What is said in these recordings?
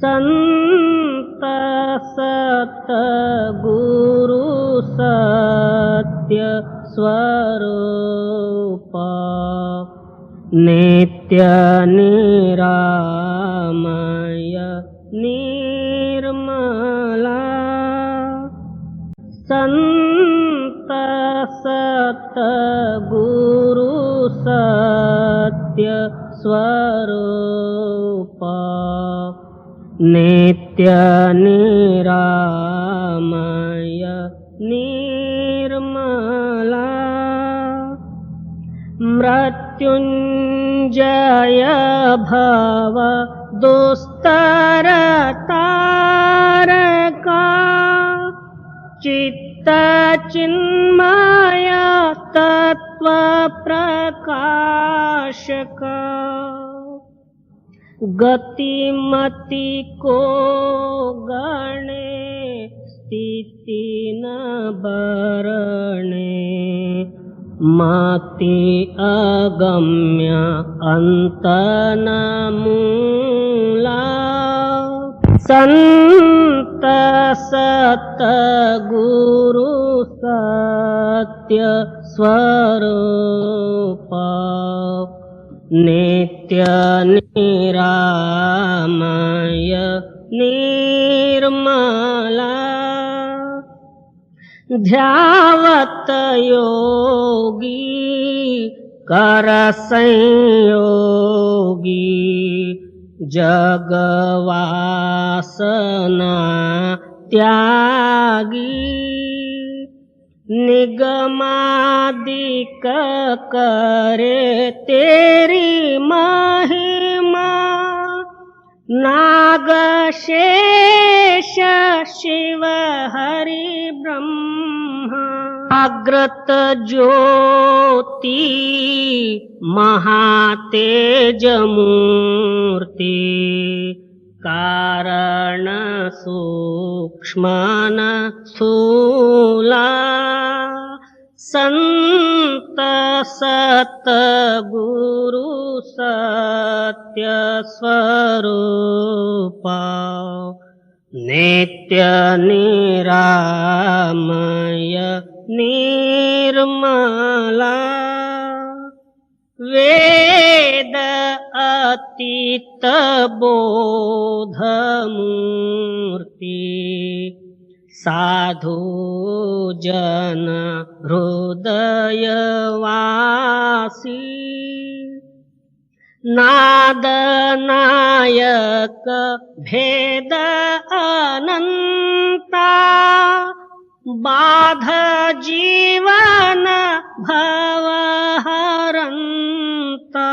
संत सतगुरु सत्य स्वरूप नित्य निरामय निर्मला संत सतगुरु सत्य स्वरूप नित्य निरामय निर्मला मृत्युंजय भव दुस्तर तारका चित्त चिन्मय तत्व प्रकाशका गतिमति को गणे स्थिति न बरणे मति अगम्य अंत न मूला संत सतगुरु सत्य स्वरूप नित्य निरामय निर्मला ध्यावत योगी कर संयोगी जगवासना त्यागी निगमादिक करे तेरी महिमा नाग शेष शिव हरि ब्रह्मा अग्रत ज्योति महातेज मूर्ति कारण सूक्ष्मन स्थूला संत सतगुरु सत्य स्वरूप नित्य निरामय निर्मला वेद अतीत बोध मूर्ति साधु जन हृदय वासी नाद नायक भेद अनंता बाध जीवन भव हरंता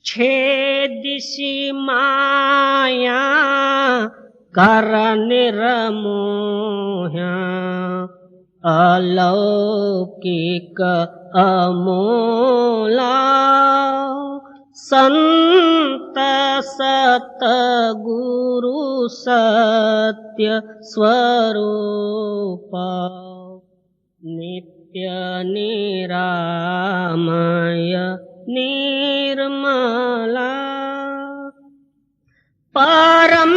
छेदिसि माया कर निर्मोह्या अलौकिक अमोला संत सतगुरु सत्य स्वरूप नित्य निरामय निर्मला परम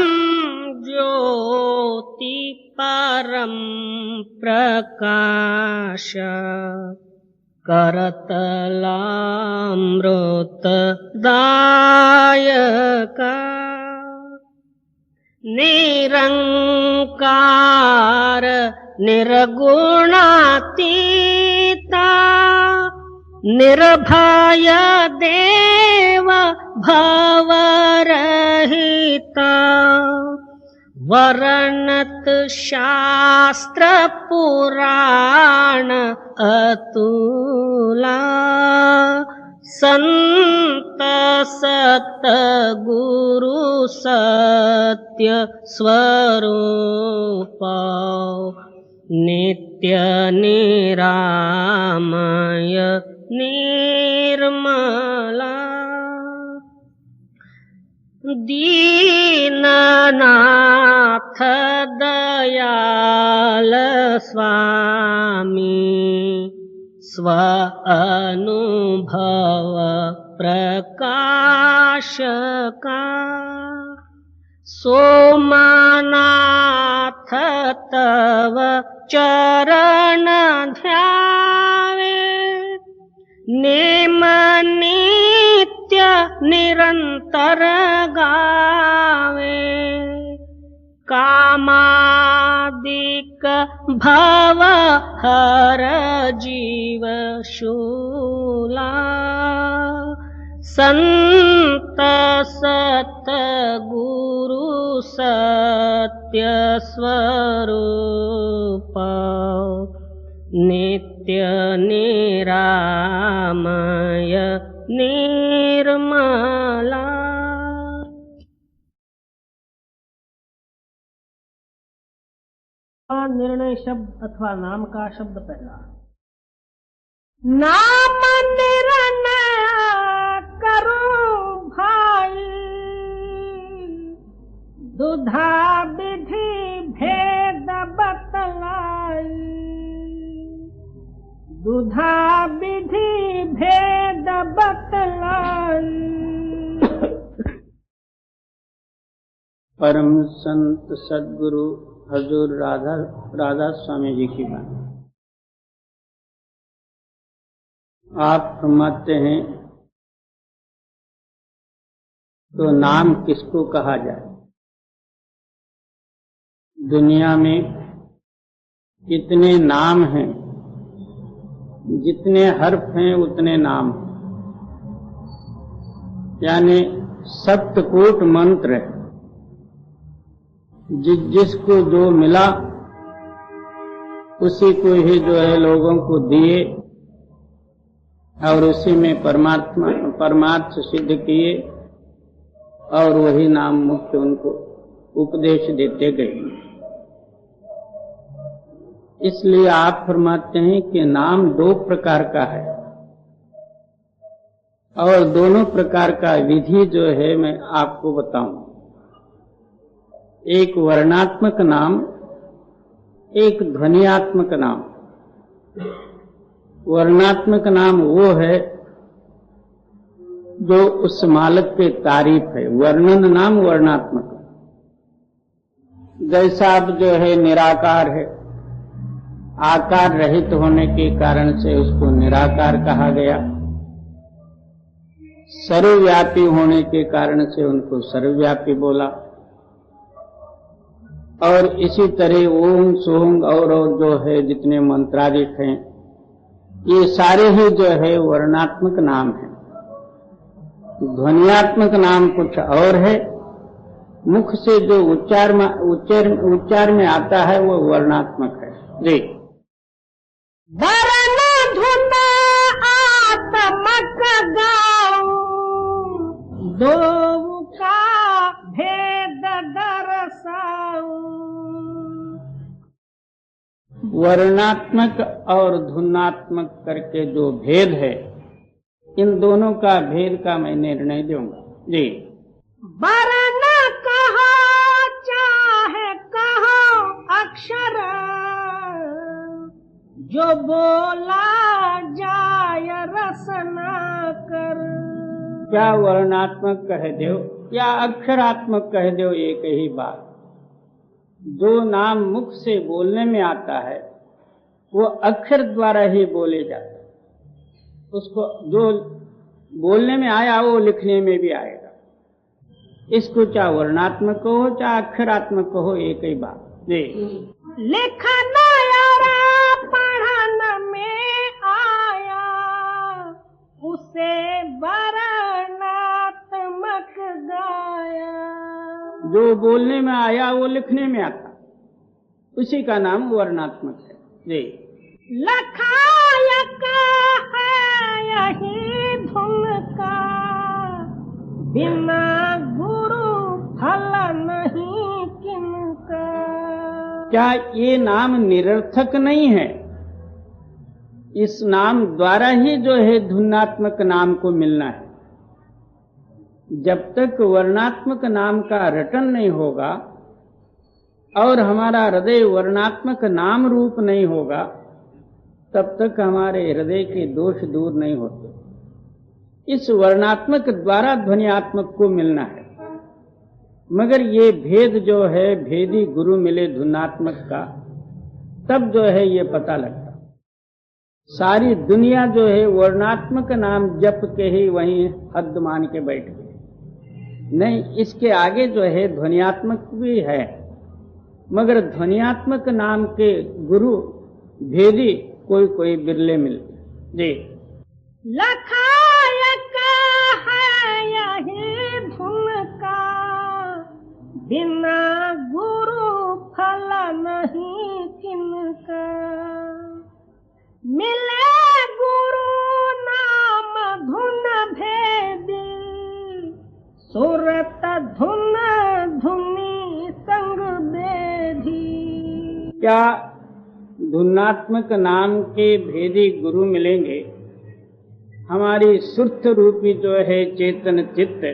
ज्योति परम प्रकाश करतलामृत दायका निरंकार निर्गुणातीता निर्भय देव भवरहिता वर्णत शास्त्र पुराण अतुला संत सतगुरु सत्य स्वरूप नित्य निरामय निर्मला दीननाथ दयाल स्वामी स्व अनुभव प्रकाश का सोमनाथ तव चरण ध्यावे नेम नित्य निरंतर गावे कामादिक भव हर जीव शूला संत सत गुरु सत्य स्वरूप नित्य निरामय निर्मला। निर्णय शब्द अथवा नाम का शब्द पहला। नाम निर्णय करो भाई दुधा विधि भेद बतलाई दुधा विधि भेद बतलाई। परम संत सदगुरु हजूर राधा स्वामी जी की बात। आप फरमाते हैं तो नाम किसको कहा जाए? दुनिया में कितने नाम हैं, जितने हर्फ हैं उतने नाम, यानी सप्तकोट मंत्र है। जिसको जो मिला उसी को ही जो है लोगों को दिए और उसी में परमार्थ सिद्ध किए और वही नाम मुख्य उनको उपदेश देते गए। इसलिए आप फरमाते हैं कि नाम दो प्रकार का है और दोनों प्रकार का विधि जो है मैं आपको बताऊं। एक वर्णात्मक नाम, एक ध्वनियात्मक नाम। वर्णात्मक नाम वो है जो उस मालिक की तारीफ है। वर्णन नाम वर्णात्मक। जैसा अब जो है निराकार है, आकार रहित होने के कारण से उसको निराकार कहा गया। सर्वव्यापी होने के कारण से उनको सर्वव्यापी बोला। और इसी तरह ओम सोम और जो है जितने मंत्रादिक हैं ये सारे ही जो है वर्णात्मक नाम है। ध्वनियात्मक नाम कुछ और है। मुख से जो उच्चार में आता है वो वर्णात्मक है। जी वर्ण धुन आत्मक गाऊं दो का भेद दर्शाऊं। वर्णात्मक और धुनात्मक करके जो भेद है, इन दोनों का भेद का मैं निर्णय दूंगा। जी वर्ण कहो चाहे कहो अक्षर जो बोला जाय रसना कर। क्या वर्णात्मक कह दो या अक्षरात्मक कह दो, एक ही बात। जो नाम मुख से बोलने में आता है वो अक्षर द्वारा ही बोले जाता है। उसको जो बोलने में आया वो लिखने में भी आएगा। इसको चाहे वर्णात्मक कहो चाहे अक्षरात्मक कहो, एक ही बात। जी लेखन और पढ़न में आया उसे वर्णात्मक गाया। जो बोलने में आया वो लिखने में आता, उसी का नाम वर्णात्मक है। जी लखायक है यही धुन का बिना गुरु फल नहीं किनका। क्या ये नाम निरर्थक नहीं है? इस नाम द्वारा ही जो है धुनात्मक नाम को मिलना है। जब तक वर्णात्मक नाम का रटन नहीं होगा और हमारा हृदय वर्णात्मक नाम रूप नहीं होगा, तब तक हमारे हृदय के दोष दूर नहीं होते। इस वर्णात्मक द्वारा ध्वनियात्मक को मिलना है। मगर ये भेद जो है, भेदी गुरु मिले धुनात्मक का, तब जो है ये पता लगता। सारी दुनिया जो है वर्णात्मक नाम जप के ही वहीं हद मान के बैठ गई। नहीं, इसके आगे जो है ध्वनियात्मक भी है, मगर ध्वनियात्मक नाम के गुरु भेदी कोई कोई बिरले मिलते। जी, लखायक है यही धुन का, बिना गुरु फल नहीं किनका। मिले गुरु नाम धुन भेदी, सुरत धुन धुनी संग बेधी। क्या धुनात्मक नाम के भेदी गुरु मिलेंगे, हमारी सुर्थ रूपी जो है चेतन चित्त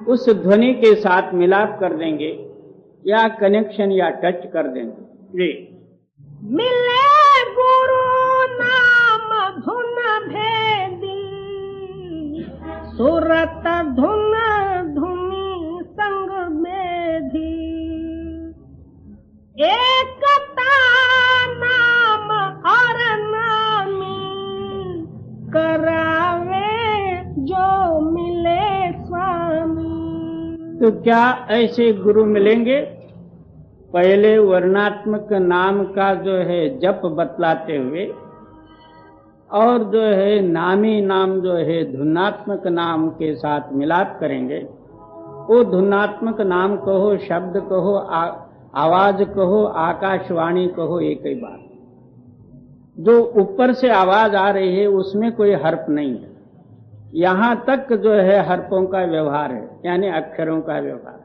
उस ध्वनि के साथ मिलाप कर देंगे, या कनेक्शन या टच कर देंगे। जी, मिले गुरु नाम धुन भेदी, सुरत धुन धुनी संग बेधी। एकता नाम और नामी, करावे जो मिले स्वामी। तो क्या ऐसे गुरु मिलेंगे? पहले वर्णात्मक नाम का जो है जप बतलाते हुए, और जो है नामी नाम जो है धुनात्मक नाम के साथ मिलाप करेंगे। वो धुनात्मक नाम कहो, शब्द कहो, आवाज कहो, आकाशवाणी कहो, एक ही बात। जो ऊपर से आवाज आ रही है उसमें कोई हर्फ नहीं है, यहां तक जो है हर्फों का व्यवहार है, यानी अक्षरों का व्यवहार।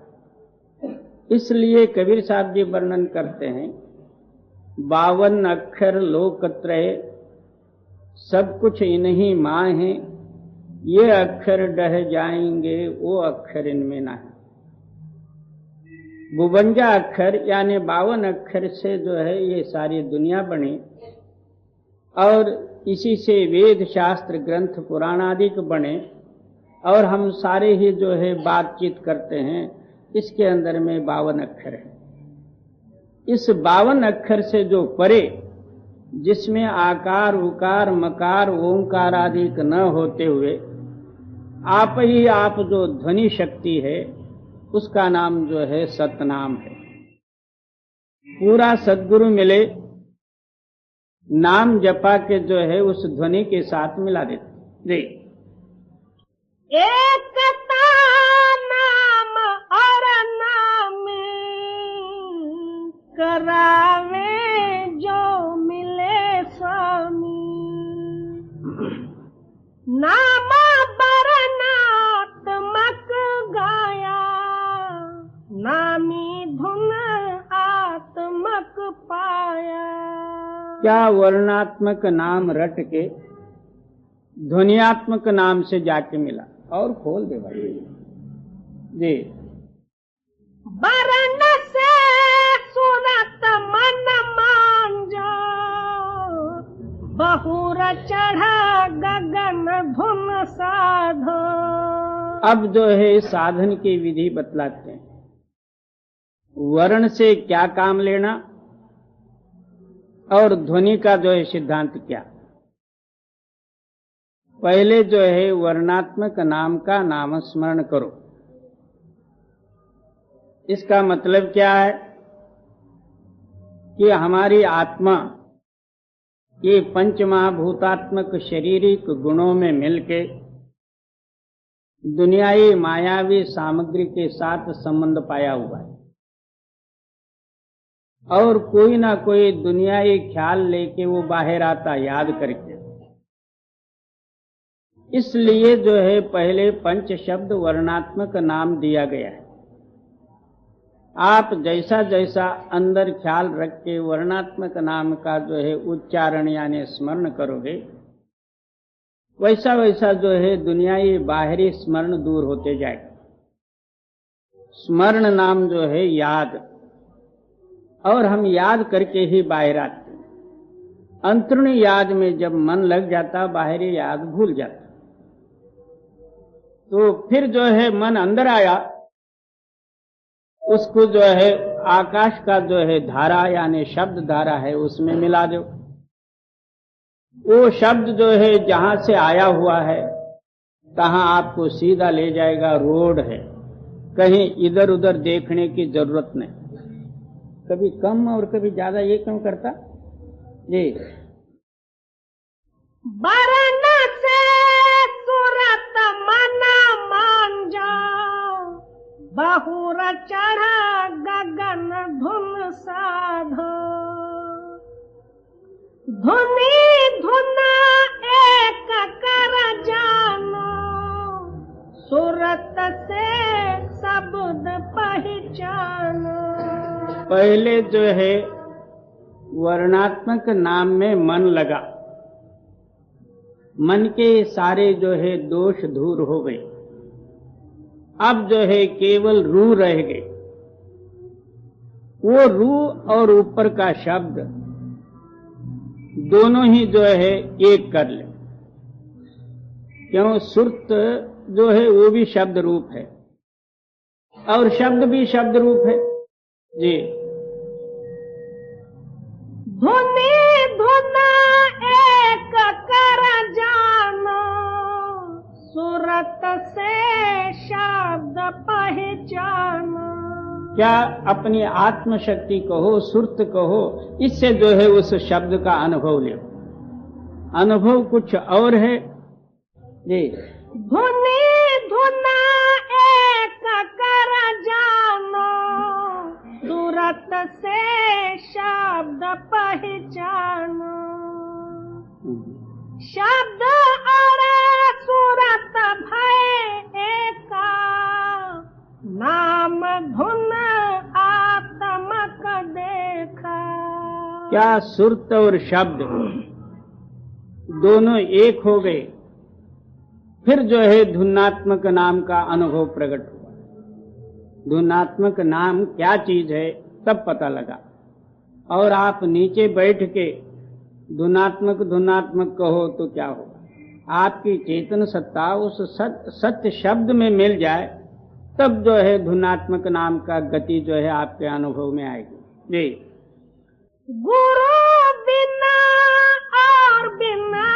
इसलिए कबीर साहब जी वर्णन करते हैं, 52 अक्षर लोकत्रय, सब कुछ इन्हीं माँ हैं, ये अक्षर डह जाएंगे, वो अक्षर इनमें ना है। 52 अक्षर यानी 52 अक्षर से जो है ये सारी दुनिया बनी, और इसी से वेद शास्त्र ग्रंथ पुराण आदि बने, और हम सारे ही जो है बातचीत करते हैं, इसके अंदर में 52 अक्षर है। इस 52 अक्षर से जो परे, जिसमें आकार उकार मकार ओंकार आदि न होते हुए आप ही आप जो ध्वनि शक्ति है, उसका नाम जो है सतनाम है। पूरा सद्गुरु मिले, नाम जपा के जो है उस ध्वनि के साथ मिला देते। जी, एकता नाम और नामी, करावे जो मिले स्वामी। नाम बरनात्मक गाया, नामी धुन आत्मक पाया। क्या वर्णात्मक नाम रट के ध्वनियात्मक नाम से जाके मिला? और खोल दे भाई। जी, वर्ण से सुरत मन मांझो, बहुर चढ़ा गगन धुन साधो। अब जो है साधन की विधि बतलाते हैं। वर्ण से क्या काम लेना और ध्वनि का जो है सिद्धांत क्या। पहले जो है वर्णात्मक नाम का नाम स्मरण करो। इसका मतलब क्या है कि हमारी आत्मा ये पंचमहाभूतात्मक शारीरिक गुणों में मिलके दुनियाई मायावी सामग्री के साथ संबंध पाया हुआ है, और कोई ना कोई दुनियाई ख्याल लेके वो बाहर आता याद करके। इसलिए जो है पहले पंच शब्द वर्णात्मक नाम दिया गया है। आप जैसा जैसा अंदर ख्याल रख के वर्णात्मक नाम का जो है उच्चारण यानी स्मरण करोगे, वैसा वैसा जो है दुनियाई बाहरी स्मरण दूर होते जाएगा। स्मरण नाम जो है याद, और हम याद करके ही बाहर आते हैं। अंतर्णी याद में जब मन लग जाता, बाहरी याद भूल जाता। तो फिर जो है मन अंदर आया उसको जो है आकाश का जो है धारा यानी शब्द धारा है उसमें मिला दो। वो शब्द जो है जहां से आया हुआ है तहां आपको सीधा ले जाएगा, रोड है, कहीं इधर उधर देखने की जरूरत नहीं। कभी कम और कभी ज्यादा ये क्यों करता जी। वर्ण से सूरत मन मांझा, बहुर चढ़ा गगन धुन साधो। धुनी धुना एक कर जानो, सूरत से शब्द पहचानो। पहले जो है वर्णात्मक नाम में मन लगा, मन के सारे जो है दोष दूर हो गए। अब जो है केवल रू रह गए। वो रू और ऊपर का शब्द दोनों ही जो है एक कर ले। क्यों? सुरत जो है वो भी शब्द रूप है और शब्द भी शब्द रूप है जी। धुनी धुना एक कर जानो, सूरत से शब्द पहचानो। क्या अपनी आत्मशक्ति कहो, सुरत कहो, इससे जो है उस शब्द का अनुभव ले। अनुभव कुछ और है जी। धुनी धुना एक कर जानो, सूरत से शब्द पहचानो। शब्द और सूरत भय एका, नाम धुन आत्मक देखा। क्या सुरत और शब्द दोनों एक हो गए? फिर जो है धुनात्मक नाम का अनुभव प्रकट हुआ। धुनात्मक नाम क्या चीज है तब पता लगा। और आप नीचे बैठ के धुनात्मक धुनात्मक कहो तो क्या होगा? आपकी चेतन सत्ता उस सत्य शब्द में मिल जाए तब जो है धुनात्मक नाम का गति जो है आपके अनुभव में आएगी जी। गुरु बिना और बिना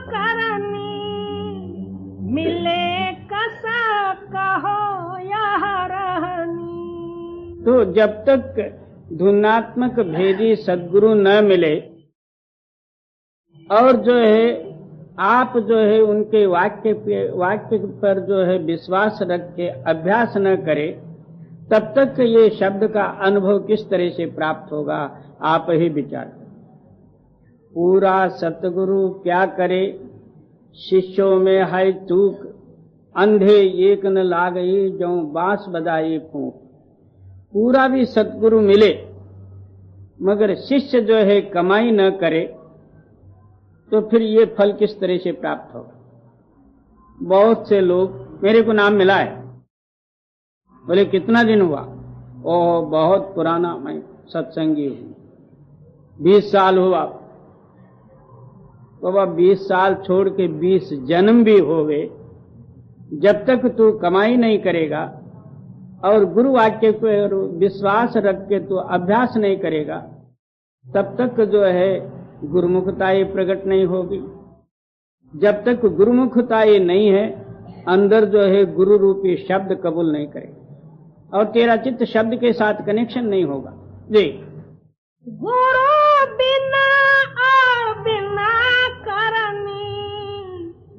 करनी, मिले कसा कहो यह रहनी। तो जब तक धुनात्मक भेदी सद्गुरु न मिले और जो है आप जो है उनके वाक्य पर जो है विश्वास रख के अभ्यास न करे, तब तक ये शब्द का अनुभव किस तरह से प्राप्त होगा आप ही विचार करें। पूरा सतगुरु क्या करे, शिष्यों में है चूक, अंधे एक न लागई, जो बांस बजाई फूंक। पूरा भी सतगुरु मिले मगर शिष्य जो है कमाई न करे तो फिर ये फल किस तरह से प्राप्त होगा? बहुत से लोग, मेरे को नाम मिला है, बोले कितना दिन हुआ? ओह बहुत पुराना, मैं सत्संगी हूं, 20 साल हुआ। बाबा 20 साल छोड़ के 20 जन्म भी हो गए, जब तक तू कमाई नहीं करेगा और गुरु वाक्य पर विश्वास रख के तू अभ्यास नहीं करेगा, तब तक जो है गुरुमुखता ये प्रकट नहीं होगी। जब तक गुरुमुखता ये नहीं है, अंदर जो है गुरु रूपी शब्द कबूल नहीं करेगा और तेरा चित्त शब्द के साथ कनेक्शन नहीं होगा जी। गुरु बिना और बिना करनी,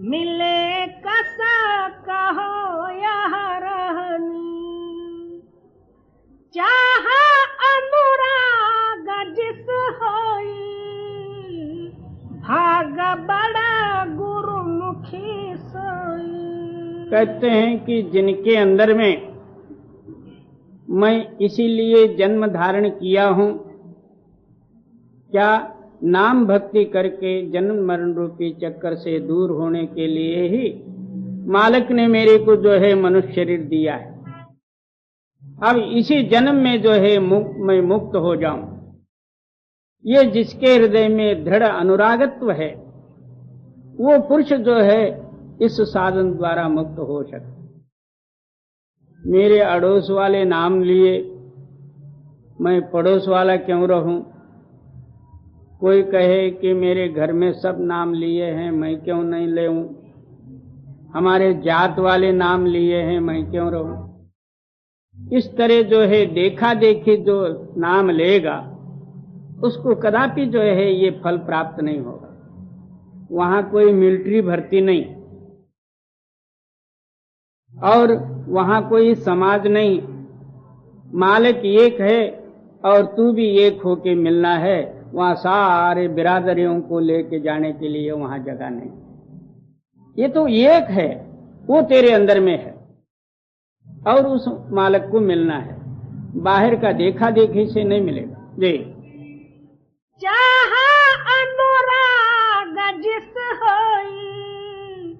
मिले कसा कहो यह रहनी। चाह अनुराग जिस होई, भाग बड़ा गुरुमुखी सोई। कहते हैं कि जिनके अंदर में मैं इसीलिए जन्म धारण किया हूं, क्या नाम भक्ति करके जन्म मरण रूपी चक्कर से दूर होने के लिए ही मालिक ने मेरे को जो है मनुष्य शरीर दिया है। अब इसी जन्म में जो है मैं मुक्त हो जाऊं, ये जिसके हृदय में दृढ़ अनुरागत्व है वो पुरुष जो है इस साधन द्वारा मुक्त हो सकता। मेरे अड़ोस वाले नाम लिए मैं पड़ोस वाला क्यों रहूं? कोई कहे कि मेरे घर में सब नाम लिए हैं, मैं क्यों नहीं लेऊं? हमारे जात वाले नाम लिए हैं, मैं क्यों रहूं? इस तरह जो है देखा देखी जो नाम लेगा उसको कदापि जो है ये फल प्राप्त नहीं होगा। वहां कोई मिलिट्री भर्ती नहीं और वहां कोई समाज नहीं, मालिक एक है और तू भी एक होके मिलना है। वहां सारे बिरादरियों को लेके जाने के लिए वहां जगह नहीं। ये तो एक है, वो तेरे अंदर में है और उस मालिक को मिलना है। बाहर का देखा देखी से नहीं मिलेगा। जी चाहा अनुराग जिस होई,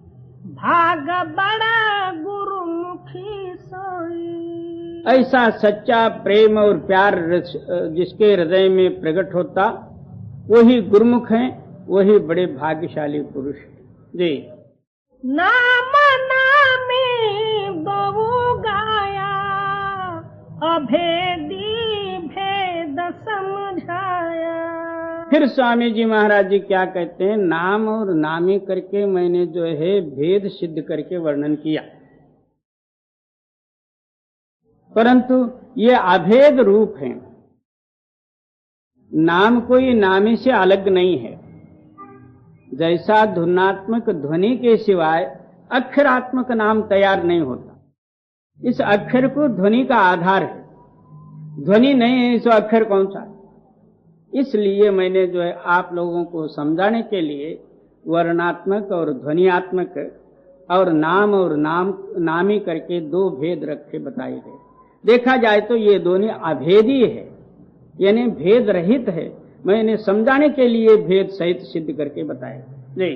भाग बड़ा गुरुमुखी सोई। ऐसा सच्चा प्रेम और प्यार जिसके हृदय में प्रकट होता वही गुरुमुख हैं, वही बड़े भाग्यशाली पुरुष हैं। जी नाम नामे दो गाया, अभेदी भेद समझाया। फिर स्वामी जी महाराज जी क्या कहते हैं, नाम और नामी करके मैंने जो है भेद सिद्ध करके वर्णन किया, परंतु ये अभेद रूप है। नाम कोई नामी से अलग नहीं है। जैसा धुनात्मक ध्वनि के सिवाय अक्षरात्मक नाम तैयार नहीं होता। इस अक्षर को ध्वनि का आधार है, ध्वनि नहीं है इस अक्षर कौन सा? इसलिए मैंने जो है आप लोगों को समझाने के लिए वर्णात्मक और ध्वनियात्मक और नामी करके दो भेद रखे बताए गए। देखा जाए तो ये दोनों अभेदी है, यानी भेद रहित है। मैंने समझाने के लिए भेद सहित सिद्ध करके बताया। जी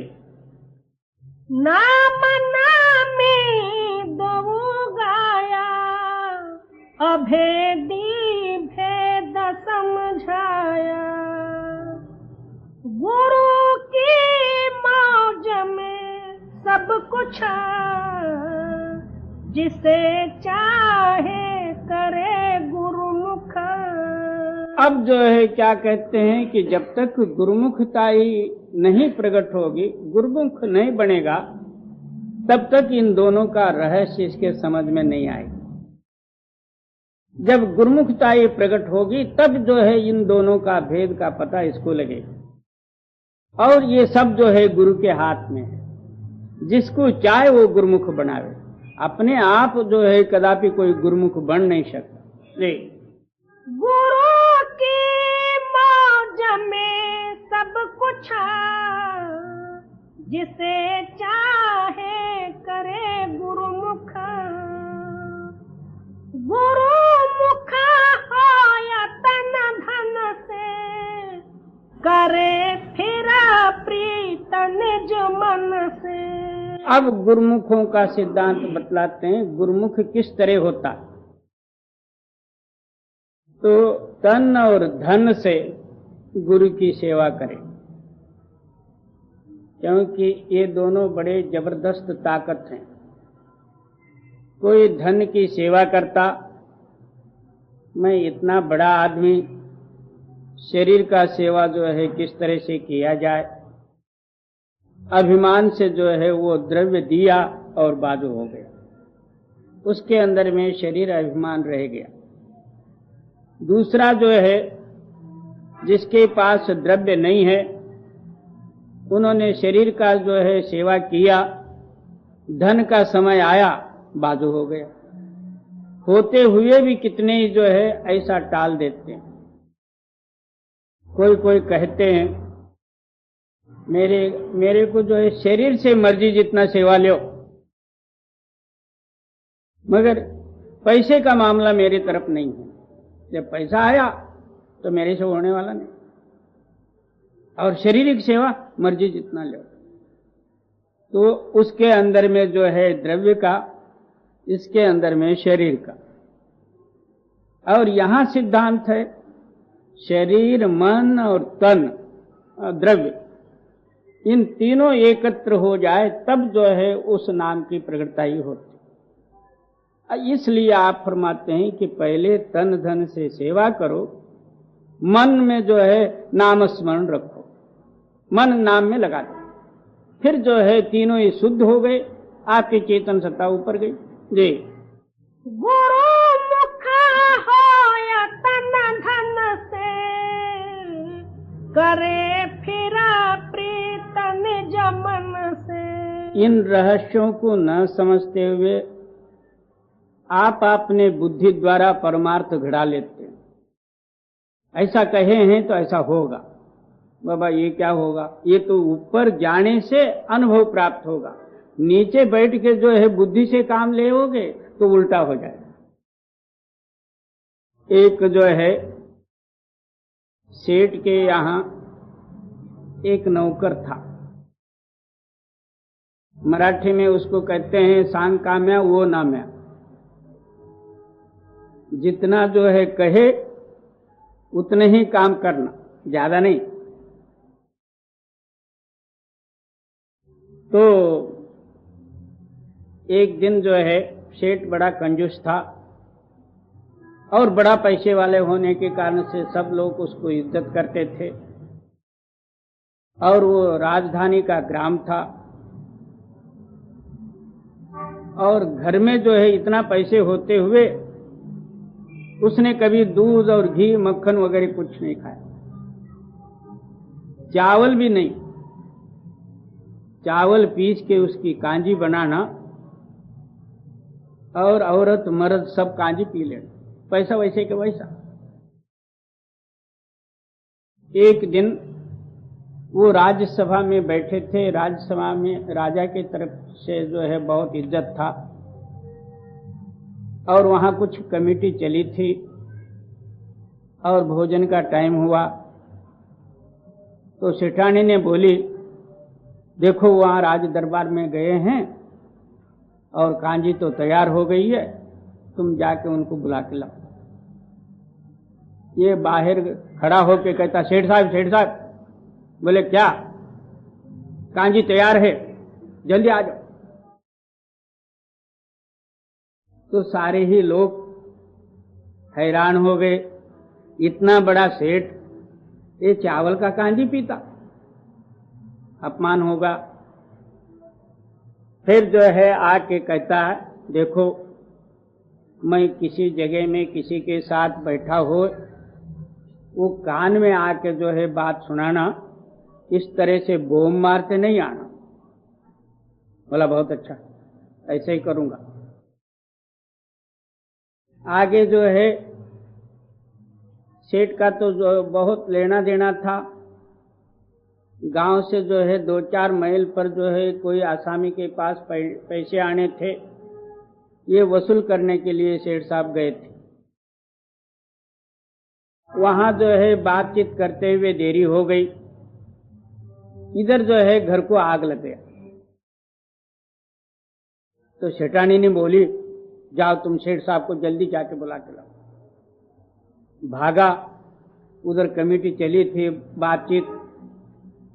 नाम नामे दो गाया, अभेदी भेद समझाया। गुरु की मौज में सब कुछ, जिसे चाहे करे गुरुमुख। अब जो है क्या कहते हैं कि जब तक गुरुमुखता ही नहीं प्रकट होगी, गुरुमुख नहीं बनेगा, तब तक इन दोनों का रहस्य इसके समझ में नहीं आएगा। जब गुरुमुखता ही प्रकट होगी तब जो है इन दोनों का भेद का पता इसको लगेगा। और ये सब जो है गुरु के हाथ में है। जिसको चाहे वो गुरुमुख बनावे, अपने आप जो है कदापि कोई गुरुमुख बन नहीं सकता। जी गुरु की मौज में सब कुछ, जिसे चाहे करे गुरुमुख। गुरुमुख होया तन धन से, करे फिरा प्रीत निज मन से। अब गुरुमुखों का सिद्धांत बतलाते हैं। गुरुमुख किस तरह होता है? तो तन और धन से गुरु की सेवा करें, क्योंकि ये दोनों बड़े जबरदस्त ताकत हैं। कोई धन की सेवा करता, मैं इतना बड़ा आदमी, शरीर का सेवा जो है किस तरह से किया जाए, अभिमान से जो है वो द्रव्य दिया और बाजू हो गया, उसके अंदर में शरीर अभिमान रह गया। दूसरा जो है जिसके पास द्रव्य नहीं है, उन्होंने शरीर का जो है सेवा किया, धन का समय आया बाजू हो गया। होते हुए भी कितने ही जो है ऐसा टाल देते हैं। कोई कहते हैं मेरे को जो है शरीर से मर्जी जितना सेवा लो, मगर पैसे का मामला मेरी तरफ नहीं है। जब पैसा आया तो मेरे से होने वाला नहीं। और शारीरिक सेवा मर्जी जितना लो, तो उसके अंदर में जो है द्रव्य का, इसके अंदर में शरीर का। और यहां सिद्धांत है शरीर, मन और तन, द्रव्य, इन तीनों एकत्र हो जाए तब जो है उस नाम की प्रगटता ही होती। इसलिए आप फरमाते हैं कि पहले तन धन से सेवा करो, मन में जो है नाम स्मरण रखो, मन नाम में लगा दो, फिर जो है तीनों ही शुद्ध हो गए, आपकी चेतन सत्ता ऊपर गई। जी। गुरु मुख होय तन धन से, करे फिरा प्रीत निज मन से। इन रहस्यों को न समझते हुए आप अपने बुद्धि द्वारा परमार्थ घड़ा लेते हैं। ऐसा कहे हैं तो ऐसा होगा, बाबा ये क्या होगा, ये तो ऊपर जाने से अनुभव प्राप्त होगा, नीचे बैठ के जो है बुद्धि से काम लेओगे तो उल्टा हो जाएगा। एक जो है सेठ के यहां एक नौकर था, मराठी में उसको कहते हैं सांग काम्या वो नाम्या। जितना जो है कहे उतने ही काम करना, ज्यादा नहीं। तो एक दिन जो है सेठ बड़ा कंजूस था और बड़ा पैसे वाले होने के कारण से सब लोग उसको इज्जत करते थे, और वो राजधानी का ग्राम था, और घर में जो है इतना पैसे होते हुए उसने कभी दूध और घी मक्खन वगैरह कुछ नहीं खाया, चावल भी नहीं। चावल पीस के उसकी कांजी बनाना और औरत मर्द सब कांजी पी लेना, पैसा वैसे के वैसा। एक दिन वो राज्यसभा में बैठे थे, राज्यसभा में राजा की तरफ से जो है बहुत इज्जत था, और वहां कुछ कमेटी चली थी और भोजन का टाइम हुआ तो सेठानी ने बोली, देखो वहां राज दरबार में गए हैं और कांजी तो तैयार हो गई है, तुम जाके उनको बुला के लाओ। ये बाहर खड़ा होके कहता, सेठ साहब। बोले क्या? कांजी तैयार है, जल्दी आ जाओ। तो सारे ही लोग हैरान हो गए, इतना बड़ा सेठ ये चावल का कांजी पीता, अपमान होगा। फिर जो है आके कहता है, देखो मैं किसी जगह में किसी के साथ बैठा हो, वो कान में आके जो है बात सुनाना, इस तरह से बोम मारते नहीं आना। बोला बहुत अच्छा, ऐसे ही करूंगा। आगे जो है सेठ का तो जो बहुत लेना देना था, गांव से जो है 2-4 मील पर जो है कोई आसामी के पास पैसे आने थे, ये वसूल करने के लिए सेठ साहब गए थे। वहां जो है बातचीत करते हुए देरी हो गई, इधर जो है घर को आग लग गया। तो सेठानी ने बोली, जाओ तुम सेठ साहब को जल्दी जाके बुला के लाओ। भागा, उधर कमेटी चली थी बातचीत।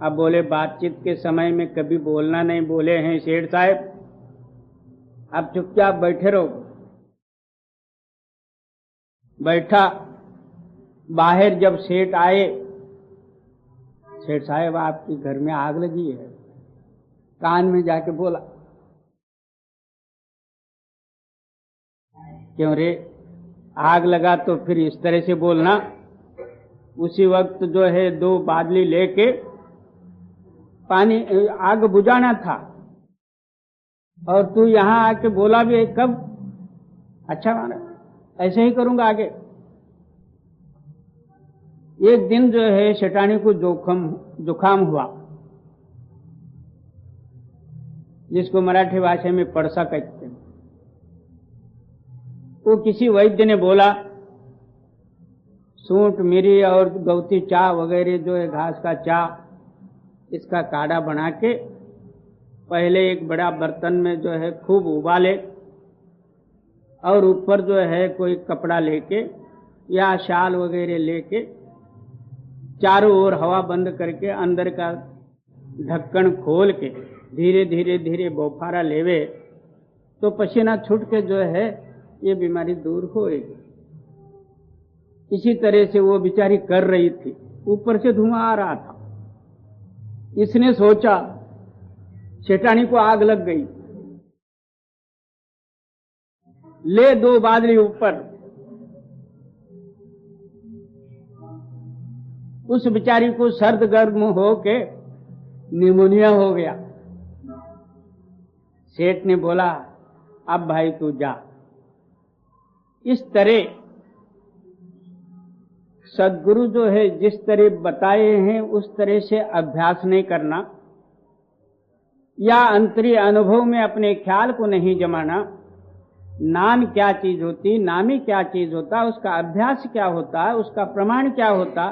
अब बोले बातचीत के समय में कभी बोलना नहीं, बोले हैं सेठ साहब, अब चुपचाप बैठे रहो। बैठा, बाहर जब सेठ आए, सेठ साहब आपके घर में आग लगी है, कान में जाके बोला। क्यों रे, आग लगा तो फिर इस तरह से बोलना। उसी वक्त जो है 2 बादली लेके पानी आग बुझाना था, और तू यहां आके बोला भी कब? अच्छा माना, ऐसे ही करूंगा आगे। एक दिन जो है सेठानी को जुकाम हुआ, जिसको मराठी भाषा में पड़सा कहते हैं। वो किसी वैद्य ने बोला, सूंठ मिरी और गौती चाय वगैरह जो है घास का चाय, इसका काढ़ा बना के पहले एक बड़ा बर्तन में जो है खूब उबाले, और ऊपर जो है कोई कपड़ा लेके या शाल वगैरह लेके चारों ओर हवा बंद करके अंदर का ढक्कन खोल के धीरे धीरे धीरे बोफारा लेवे, तो पसीना छूट के जो है ये बीमारी दूर होएगी। इसी तरह से वो बेचारी कर रही थी, ऊपर से धुआं आ रहा था। इसने सोचा सेठानी को आग लग गई, ले 2 बादली ऊपर। उस बेचारी को सर्द गर्म हो के निमोनिया हो गया। सेठ ने बोला अब भाई तू जा। इस तरह सद्गुरु जो है जिस तरह बताए हैं उस तरह से अभ्यास नहीं करना, या अंतरीय अनुभव में अपने ख्याल को नहीं जमाना। नाम क्या चीज होती, नामी क्या चीज होता, उसका अभ्यास क्या होता, उसका प्रमाण क्या होता,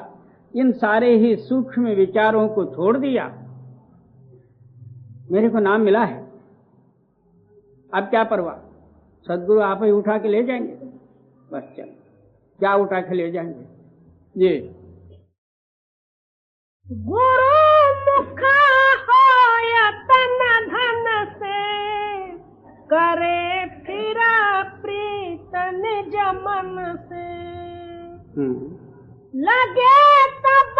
इन सारे ही सूक्ष्म विचारों को छोड़ दिया। मेरे को नाम मिला है, अब क्या परवाह, सद्गुरु आप ही उठा के ले जाएंगे। बस चल, क्या उठा के ले जाएंगे जी। गुरु मुखा होया तन धन से, करे फिरा प्रीत निज मन से। लगे तब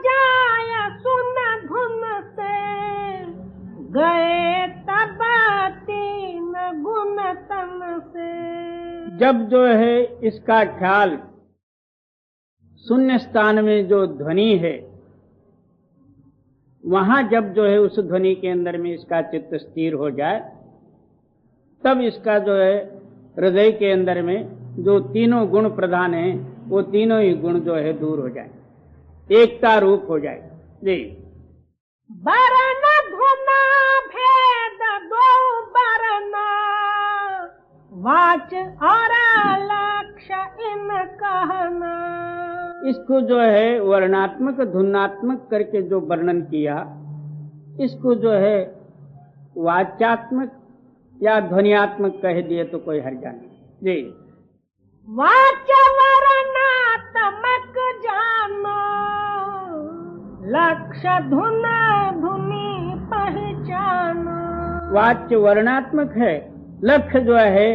जाय सुन धुन से, गए तब 3 गुण तन से। जब जो है इसका ख्याल शून्य स्थान में जो ध्वनि है वहां जब जो है उस ध्वनि के अंदर में इसका चित्त स्थिर हो जाए, तब इसका जो है हृदय के अंदर में जो तीनों गुण प्रधान हैं वो तीनों ही गुण जो है दूर हो जाए, एकता रूप हो जाए जी। बरन धुना भेद 2 बरना, वाच और लक्ष्य इन कहना। इसको जो है वर्णात्मक धुनात्मक करके जो वर्णन किया, इसको जो है वाच्यात्मक या ध्वनियात्मक कह दिए तो कोई हर्जा नहीं जी। वाच वर्णात्मक जानो, लक्ष्य धुन धुनी पहचानो। वाच्य वर्णात्मक है, लक्ष्य जो है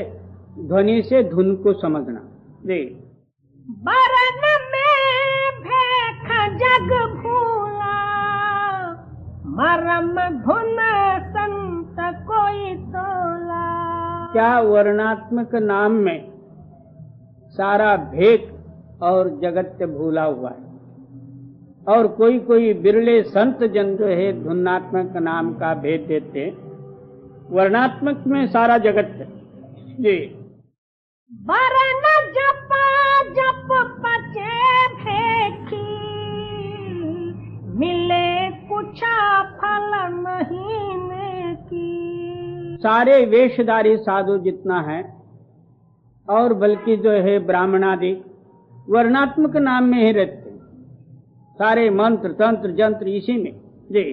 ध्वनि से धुन को समझना जी। बरन में भेख जग भूला, मरम धुन संत कोई तोला। क्या वर्णात्मक नाम में सारा भेद और जगत भूला हुआ है, और कोई कोई बिरले संत जन जो है धुनात्मक नाम का भेद देते हैं। वर्णात्मक में सारा जगत है जी। बरन जप जप पचे भेखी, मिले कुछ फल नहीं नेकी। सारे वेशधारी साधु जितना है और बल्कि जो है ब्राह्मणादि वर्णात्मक नाम में ही रहते, सारे मंत्र तंत्र जंत्र इसी में जी।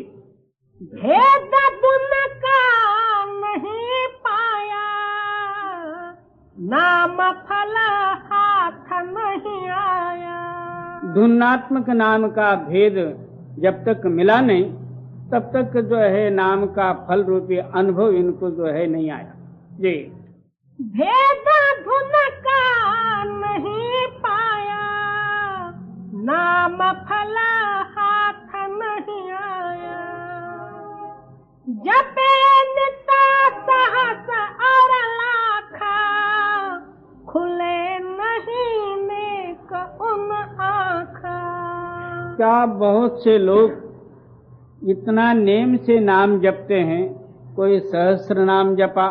भेद गुण का नहीं पाया, नाम फल हाथ नहीं आया। धुनात्मक नाम का भेद जब तक मिला नहीं तब तक जो है नाम का फल रूपी अनुभव इनको जो है नहीं आया जी। भेद धुन का नहीं पाया, नाम फल हाथ नहीं आया। जपे निता सहस और लाखा, खुले नहीं नेक उन आँखा। क्या बहुत से लोग इतना नेम से नाम जपते हैं, कोई सहस्र नाम जपा,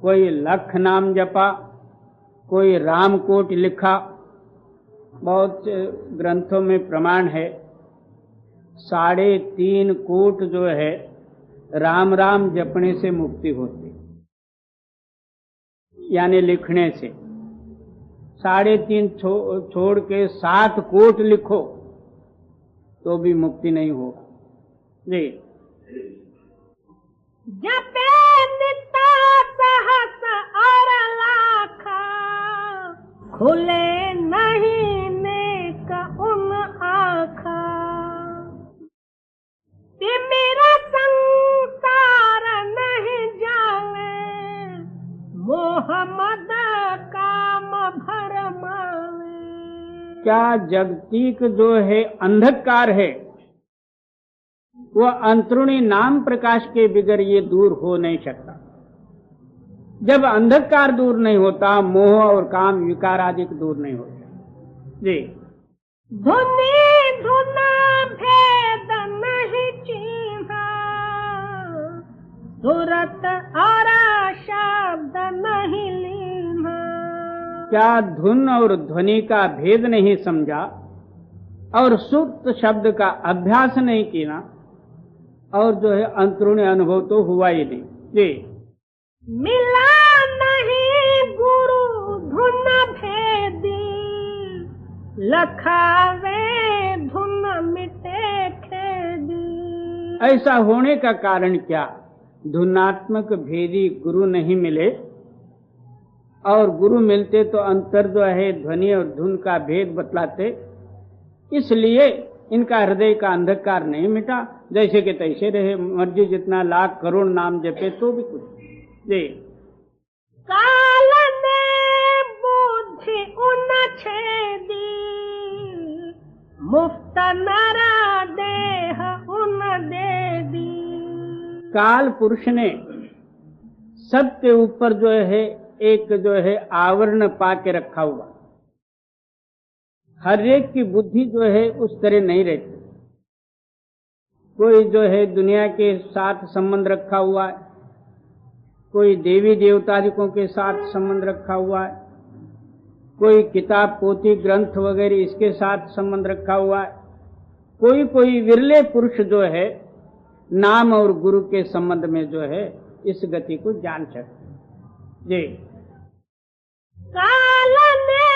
कोई लख नाम जपा, कोई रामकोट लिखा। बहुत ग्रंथों में प्रमाण है 3.5 कोट जो है राम राम जपने से मुक्ति होती, यानी लिखने से। 3.5 छोड़ के 7 कोट लिखो तो भी मुक्ति नहीं होगा जी। जपे निता सहस और लाखा, खुले नहीं नेक उन आँखा। मेरा संसार नहीं जाने, मोह मद क्या जगतिक जो है अंधकार है वह अंतरुणी नाम प्रकाश के बिगर ये दूर हो नहीं सकता। जब अंधकार दूर नहीं होता, मोह और काम विकार आदि दूर नहीं होता। जी। धुनी धुना भेद नहीं चीन्हा, सुरत और शब्द नहीं लीन्हा। क्या धुन और ध्वनि का भेद नहीं समझा और सुप्त शब्द का अभ्यास नहीं किया और जो है अंतरूणी अनुभव तो हुआ ही नहीं। जी। मिला नहीं गुरु धुन भेदी, लखावे धुन मिटे खेदी। ऐसा होने का कारण क्या? धुनात्मक भेदी गुरु नहीं मिले, और गुरु मिलते तो अंतर जो है ध्वनि और धुन का भेद बतलाते, इसलिए इनका हृदय का अंधकार नहीं मिटा, जैसे कि तैसे रहे, मर्जी जितना लाख करोड़ नाम जपे तो भी कुछ। जी। काल ने बुद्धि उन छेदी, मुफ्त नरा देह उन दे दी। काल पुरुष ने सबके ऊपर जो है एक जो है आवरण पा के रखा हुआ। हर एक की बुद्धि जो है उस तरह नहीं रहती। कोई जो है दुनिया के साथ संबंध रखा हुआ है, कोई देवी देवतादिकों के साथ संबंध रखा हुआ है, कोई किताब पोथी ग्रंथ वगैरह इसके साथ संबंध रखा हुआ है, कोई विरले पुरुष जो है नाम और गुरु के संबंध में जो है इस गति को जान सकते। जी। काल ने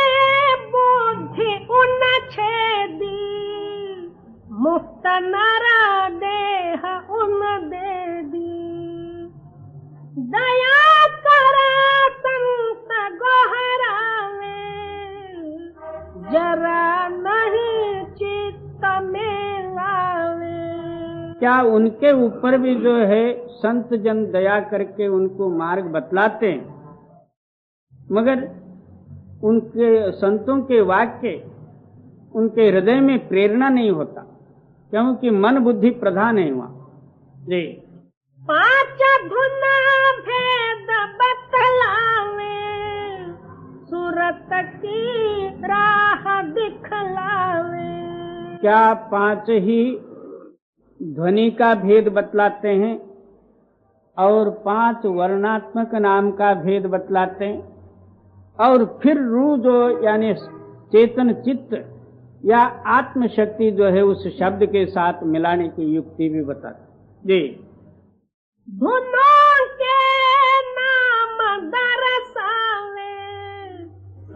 बुद्धि उन छेदी, मुफ्त नरा देह उन दे दी। दया करा संत गोहरावे, जरा नहीं चित्त में लावे। क्या उनके ऊपर भी जो है संत जन दया करके उनको मार्ग बतलाते हैं, मगर उनके संतों के वाक्य उनके हृदय में प्रेरणा नहीं होता, क्योंकि मन बुद्धि प्रधान है वहां। जी। पांच धुना भेद बतलावे, सूरत की राह दिखलावे। क्या पांच ही ध्वनि का भेद बतलाते हैं और पांच वर्णात्मक नाम का भेद बतलाते हैं, और फिर रू जो यानी चेतन चित्त या आत्म शक्ति जो है उस शब्द के साथ मिलाने की युक्ति भी बताते। जी। धुनों के नाम दर्शावे,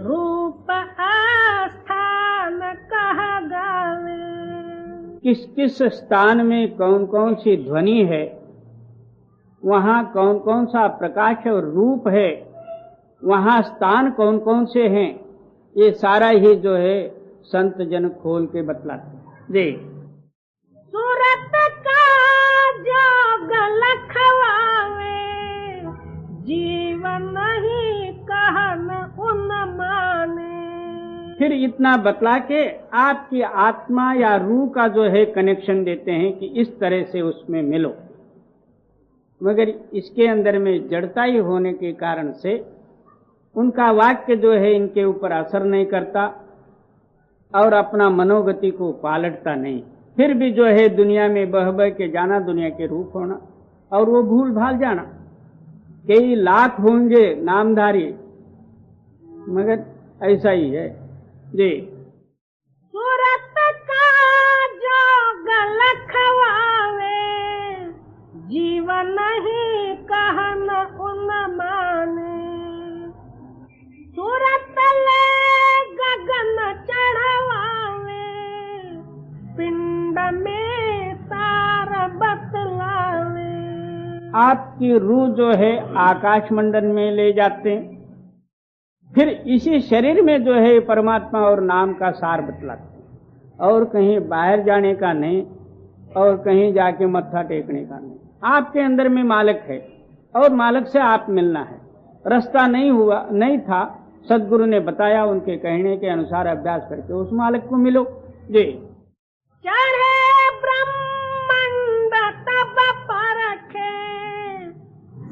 रूप आस्थान कह गावे। किस किस स्थान में कौन कौन सी ध्वनि है, वहां कौन कौन सा प्रकाश और रूप है, वहां स्थान कौन कौन से हैं, ये सारा ही जो है संत जन खोल के बतलाते। जी। सूरत का जोग लखवावे, जीवन नहीं कहन उन माने। फिर इतना बतला के आपकी आत्मा या रूह का जो है कनेक्शन देते हैं कि इस तरह से उसमें मिलो, मगर इसके अंदर में जड़ता ही होने के कारण से उनका वाक्य जो है इनके ऊपर असर नहीं करता और अपना मनोगति को पालटता नहीं। फिर भी जो है दुनिया में बह बह के जाना, दुनिया के रूप होना और वो भूल भाल जाना। कई लाख होंगे नामधारी, मगर ऐसा ही है। जी। सूरत का जोग लखवावे, जीवन नहीं कहन उन माने। सूरत ले गगन चढ़वावे, पिंड में तार बतलावे। आपकी रूह जो है आकाश मंडल में ले जाते हैं, फिर इसी शरीर में जो है परमात्मा और नाम का सार बतलाते हैं, और कहीं बाहर जाने का नहीं और कहीं जाके मत्था टेकने का नहीं। आपके अंदर में मालिक है और मालिक से आप मिलना है। रास्ता नहीं हुआ, नहीं था, सदगुरु ने बताया, उनके कहने के अनुसार अभ्यास करके उस मालिक को मिलो। जी। चढ़े ब्रह्मांड तब परखे,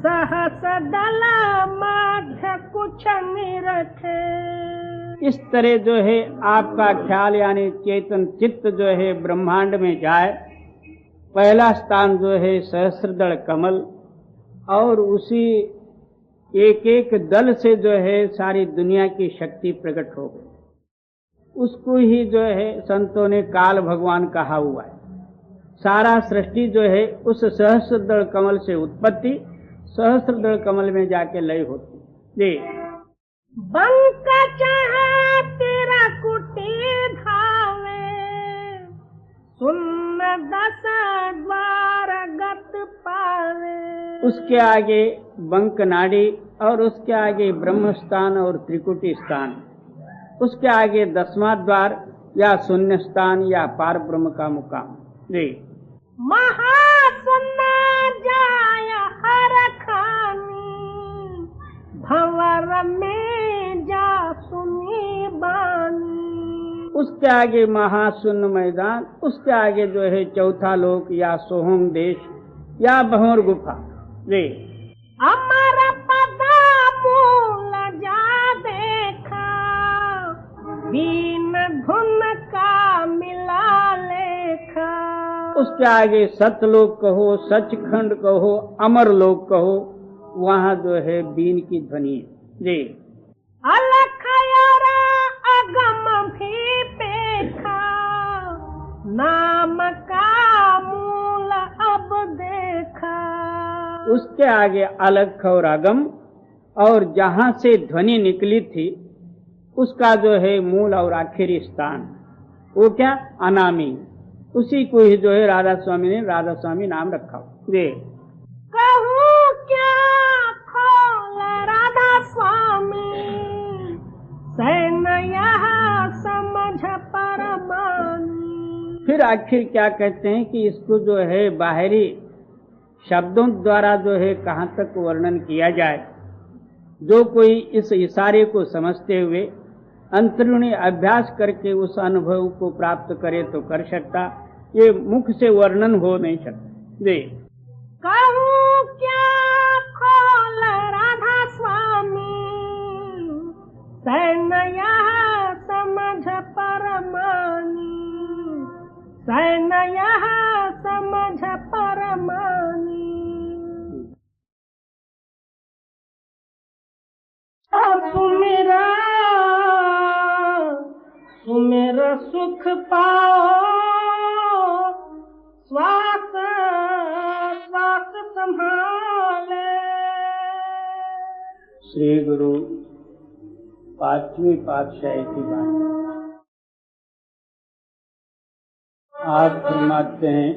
सहस दला माध्य कुछ निरखे। इस तरह जो है आपका ख्याल यानी चेतन चित्त जो है ब्रह्मांड में जाए। पहला स्थान जो है सहस्त्रदल कमल, और उसी एक एक दल से जो है सारी दुनिया की शक्ति प्रकट हो गई। उसको ही जो है संतों ने काल भगवान कहा हुआ है। सारा सृष्टि जो है उस सहस्त्रदल कमल से उत्पत्ति, सहस्त्रदल कमल में जाके लय होती। जी। बंक चाहे तेरा कुटी धावे, सुन्न दस द्वार गत पावे। उसके आगे बंक नाड़ी, और उसके आगे ब्रह्म स्थान और त्रिकुटी स्थान, उसके आगे 10वां द्वार या शून्य स्थान या पार ब्रह्म का मुकाम। जी। महाशून्य जाय हर खानी, भंवर में जा सुनी बानी। उसके आगे महाशून्य मैदान, उसके आगे जो है चौथा लोक या सोहम देश या भंवर गुफा। जी। अमर पदा मूल जा देखा, बीन धुन का मिला लेखा। उसके आगे सतलोक कहो, सचखंड कहो, अमर लोक कहो, वहाँ जो है बीन की ध्वनि। जी। अलख अगम भी देखा, नाम का मूल अब देखा। उसके आगे अलख और अगम, और जहाँ से ध्वनि निकली थी उसका जो है मूल और आखिरी स्थान, वो क्या? अनामी। उसी को ही जो है राधा स्वामी ने राधा स्वामी नाम रखा। जी। कहूँ क्या खोल राधा स्वामी, सैन यह समझ परमानी। फिर आखिर क्या कहते हैं कि इसको जो है बाहरी शब्दों द्वारा जो है कहाँ तक वर्णन किया जाए। जो कोई इस इशारे को समझते हुए अंतरूणी अभ्यास करके उस अनुभव को प्राप्त करे तो कर सकता, ये मुख से वर्णन हो नहीं सकता। जी। कहूँ क्या खोल राधा स्वामी, सैन यह समझ परमानी, सैन यह समझ परमानी। सुमेरा सुमेरा सुख पाओ, श्वास श्वास संभाले। श्री गुरु 5वीं पातशाही की बात आप फरमाते हैं,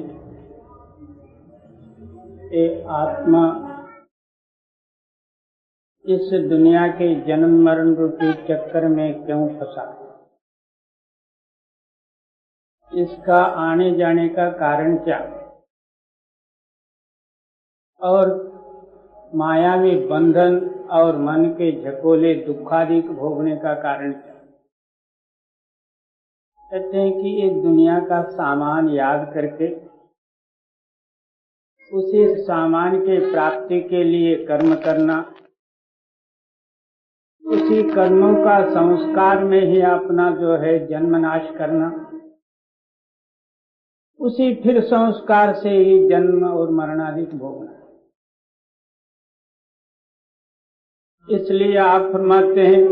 ये आत्मा इस दुनिया के जन्म मरण रूपी चक्कर में क्यों फंसा? इसका आने जाने का कारण क्या? और मायावी बंधन और मन के झकोले दुखादि भोगने का कारण क्या? कहते हैं कि एक दुनिया का सामान याद करके उसी सामान के प्राप्ति के लिए कर्म करना, उसी कर्मों का संस्कार में ही अपना जो है जन्म नाश करना, उसी फिर संस्कार से ही जन्म और मरणादिक भोगना। इसलिए आप फरमाते हैं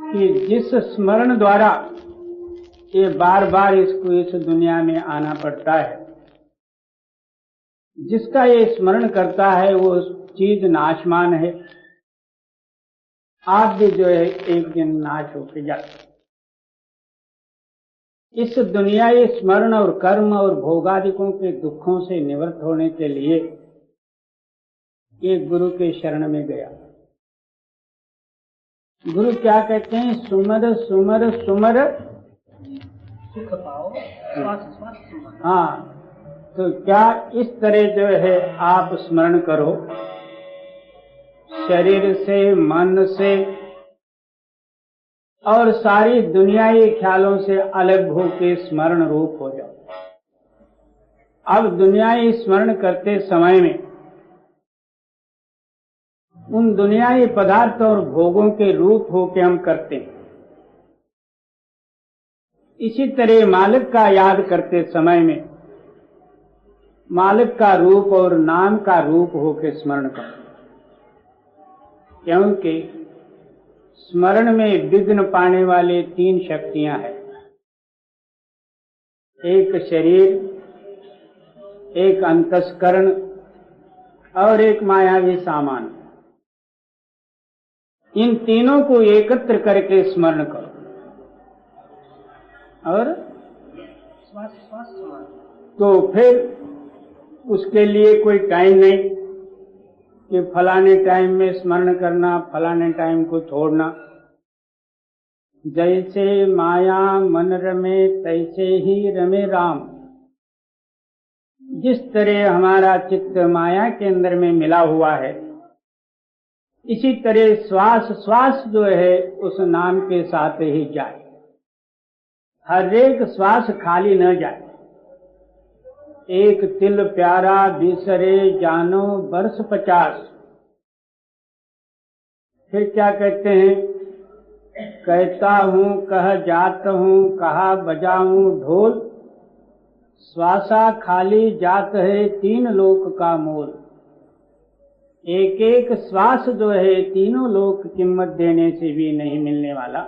कि जिस स्मरण द्वारा ये बार बार इसको इस दुनिया में आना पड़ता है, जिसका ये स्मरण करता है वो चीज नाशमान है। आप भी जो है एक दिन नाश होके जाते। इस दुनिया ये स्मरण और कर्म और भोगादिकों के दुखों से निवृत्त होने के लिए एक गुरु के शरण में गया। गुरु क्या कहते हैं? सुमर सुमर सुमर सुख पाओ, श्वास श्वास। हाँ, तो क्या इस तरह जो है आप स्मरण करो, शरीर से मन से और सारी दुनियाई ख्यालों से अलग होके स्मरण रूप हो जाओ। अब दुनियाई स्मरण करते समय में उन दुनियाई पदार्थ और भोगों के रूप होके हम करते हैं। इसी तरह मालिक का याद करते समय में मालिक का रूप और नाम का रूप होके स्मरण करो, क्योंकि स्मरण में विघ्न पाने वाले 3 शक्तियां हैं। एक शरीर, एक अंतस्करण और एक मायावी सामान। इन तीनों को एकत्र करके स्मरण करो और तो फिर उसके लिए कोई टाइम नहीं कि फलाने टाइम में स्मरण करना, फलाने टाइम को छोड़ना। जैसे माया मन रमे तैसे ही रमे राम। जिस तरह हमारा चित्त माया के अंदर में मिला हुआ है, इसी तरह श्वास श्वास जो है उस नाम के साथ ही जाए। हर एक श्वास खाली न जाए। एक तिल प्यारा बिसरे जानो वर्ष 50। फिर क्या कहते हैं? कहता हूँ कह जात हूँ कहा बजाऊं ढोल, श्वासा खाली जात है 3 लोक का मोल। एक एक श्वास जो है तीनों लोक कीमत देने से भी नहीं मिलने वाला।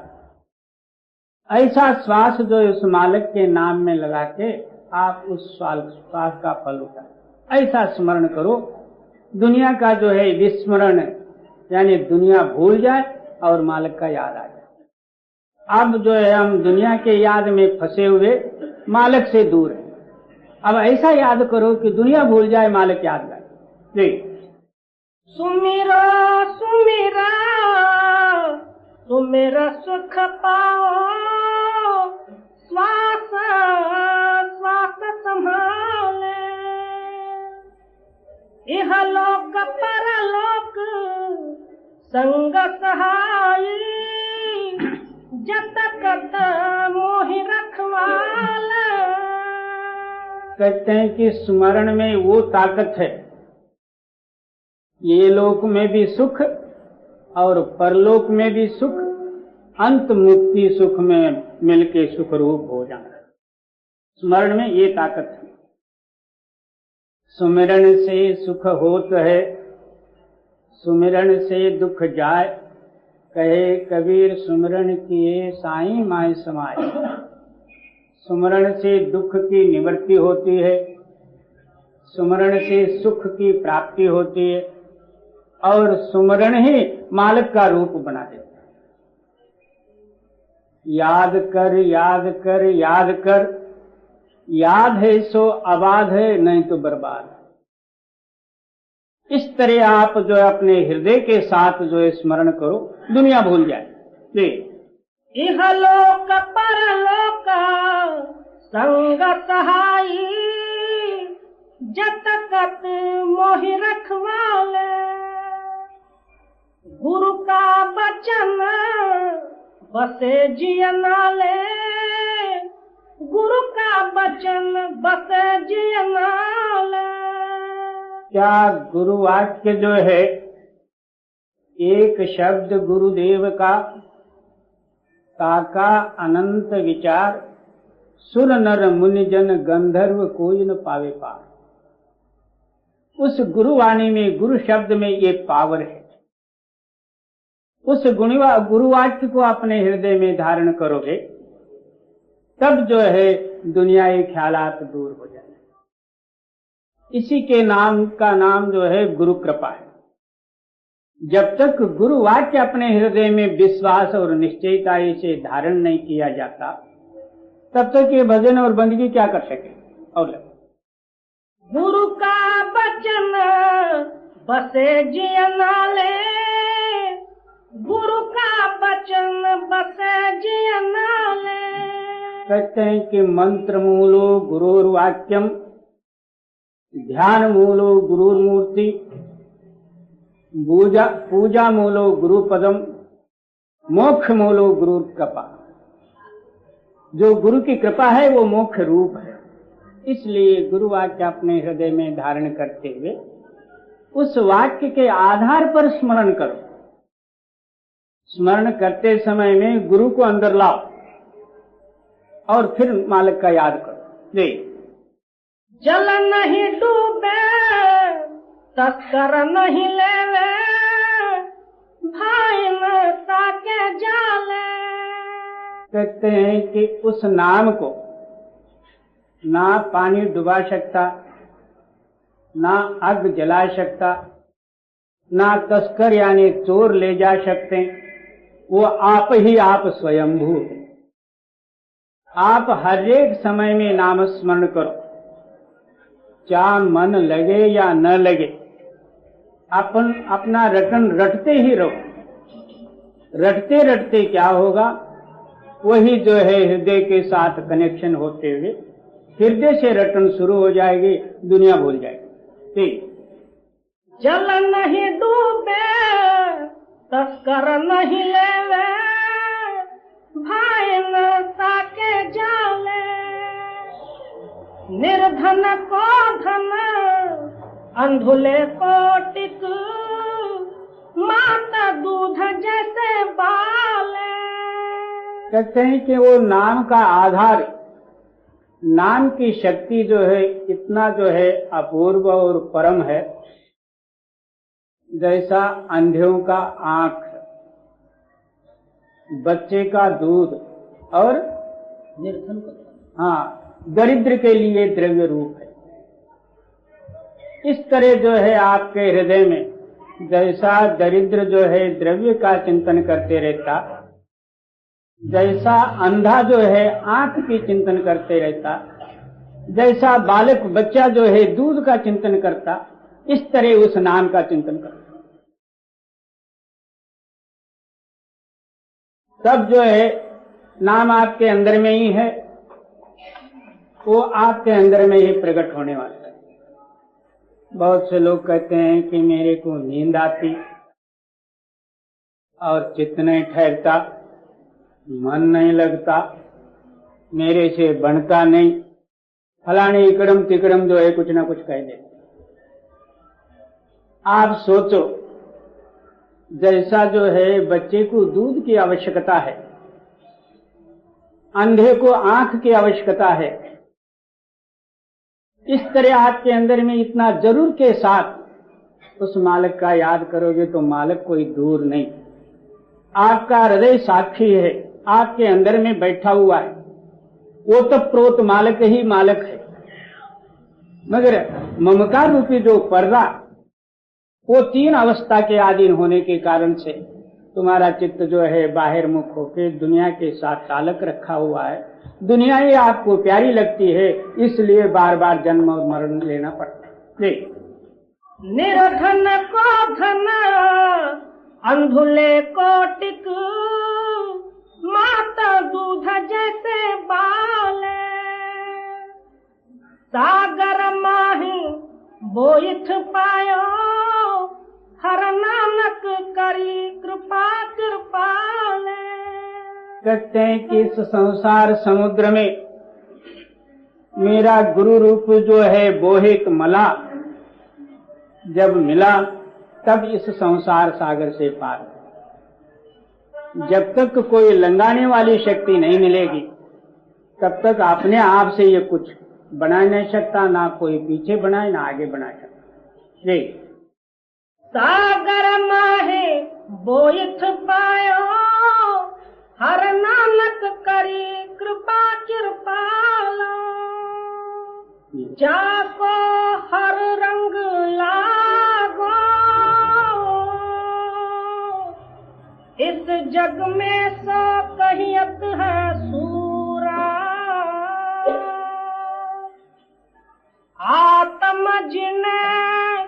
ऐसा श्वास जो उस मालिक के नाम में लगा के आप उस श्वास का फल उठाए। ऐसा स्मरण करो। दुनिया का जो है विस्मरण, यानी दुनिया भूल जाए और मालिक का याद आ जाए। अब जो है हम दुनिया के याद में फंसे हुए मालिक से दूर है। अब ऐसा याद करो कि दुनिया भूल जाए, मालिक याद आए। जी। सुमिरो सुमिरा सुमेरा सुख पाओ, श्वास श्वास संभाले। इह लोक परलोक संग सहाई, जत कत मोहि रखवाला। कहते हैं कि स्मरण में वो ताकत है, ये लोक में भी सुख और परलोक में भी सुख, अंत मुक्ति सुख में मिलके सुख रूप हो जाना। स्मरण में ये ताकत है। सुमिरन से सुख होत है, सुमिरन से दुख जाए। कहे कबीर सुमिरन किए साईं माय समाए। सुमिरन से दुख की निवृत्ति होती है, सुमिरन से सुख की प्राप्ति होती है, और सुमिरन ही मालिक का रूप बना देता है। याद कर याद कर याद कर, याद है सो आबाद है, नहीं तो बर्बाद है। इस तरह आप जो है अपने हृदय के साथ जो है स्मरण करो, दुनिया भूल जाए। जी। इह लोक परलोक संग सहाई, जत कत मोहि रखवाले। गुरु का बचन बसे जियनाले, गुरु का बचन बसे जियनाले। क्या गुरु वाक्य जो है, एक शब्द गुरुदेव का, ताका अनंत विचार, सुर नर मुनि जन गंधर्व कोई न पावे पार। उस गुरुवाणी में, गुरु शब्द में ये पावर है। उस गुरुवाक्य को अपने हृदय में धारण करोगे, तब जो है दुनियाई ख्यालात दूर हो जाए। इसी के नाम का नाम जो है गुरु कृपा है। जब तक गुरु वाक्य अपने हृदय में विश्वास और निश्चयता से धारण नहीं किया जाता, तब तक ये भजन और बंदगी क्या कर सके। और गुरु का बचन बसे जियनाले, गुरु का बचन बसे जियनाले। कहते हैं कि मंत्र मूलो गुरुर्वाक्यम, ध्यान मूलो गुरुर्मूर्ति, पूजा मूलो गुरुपदम, मोक्ष मूलो गुरु कृपा, जो गुरु की कृपा है वो मोक्ष रूप है। इसलिए गुरु वाक्य अपने हृदय में धारण करते हुए उस वाक्य के आधार पर स्मरण करो। स्मरण करते समय में गुरु को अंदर लाओ और फिर मालिक का याद करो। जी, जल नहीं डूबे तस्कर नहीं लेवे, भाई न साके जाले। कहते हैं कि उस नाम को ना पानी डुबा सकता, ना आग जला सकता, ना तस्कर यानी चोर ले जा सकते। वो आप ही आप स्वयंभू है। आप हर एक समय में नाम स्मरण करो, चाहे मन लगे या न लगे, अपना रटन रटते ही रहो। रटते रटते क्या होगा, वही जो है हृदय के साथ कनेक्शन होते हुए हृदय से रटन शुरू हो जाएगी, दुनिया भूल जाएगी। ठीक, जल नहीं डूबे तस्कर नहीं लेवे, भाई न साके जाले। निर्धन को धन अंधुले को टिक, माता दूध जैसे बाले। कहते हैं कि वो नाम का आधार, नाम की शक्ति जो है इतना जो है अपूर्व और परम है, जैसा अंधों का आंख, बच्चे का दूध और निर्धन का, हाँ, दरिद्र के लिए द्रव्य रूप है। इस तरह जो है आपके हृदय में जैसा दरिद्र जो है द्रव्य का चिंतन करते रहता, जैसा अंधा जो है आंख की चिंतन करते रहता, जैसा बालक बच्चा जो है दूध का चिंतन करता, इस तरह उस नाम का चिंतन करता। तब जो है नाम आपके अंदर में ही है, वो आपके अंदर में ही प्रकट होने वाला है। बहुत से लोग कहते हैं कि मेरे को नींद आती और चित्त नहीं ठहरता, मन नहीं लगता, मेरे से बनता नहीं, फलाने इकड़म तिकड़म जो है कुछ ना कुछ कह देते। आप सोचो, जैसा जो है बच्चे को दूध की आवश्यकता है, अंधे को आंख की आवश्यकता है, इस तरह आपके अंदर में इतना जरूर के साथ उस मालिक का याद करोगे तो मालिक कोई दूर नहीं, आपका हृदय साक्षी है, आपके अंदर में बैठा हुआ है। वो तो प्रोत मालिक ही मालिक है, मगर ममकार रूपी जो पर्दा, वो तीन अवस्था के अधीन होने के कारण से तुम्हारा चित्त जो है बाहर मुख होकर दुनिया के साथ ताल्लुक रखा हुआ है। दुनिया ही आपको प्यारी लगती है, इसलिए बार बार जन्म और मरण लेना पड़ता है। निर्धन को धन अंधुले को टिक, माता दूध जैसे बाले। सागर माही बोइठ पायो, हर नानक करी कृपा कृपाले। कहते हैं कि इस संसार समुद्र में मेरा गुरु रूप जो है बोहित मला जब मिला, तब इस संसार सागर से पार। जब तक कोई लंगाने वाली शक्ति नहीं मिलेगी, तब तक अपने आप से ये कुछ बना नहीं सकता, ना कोई पीछे बनाए ना आगे बना सकता। जी, सागर माहे बोइठ पायो, हर नानक करी कृपा कृपाला। जाको हर रंग लागो, इस जग में सो कहियत है सूरा। आत्म जिने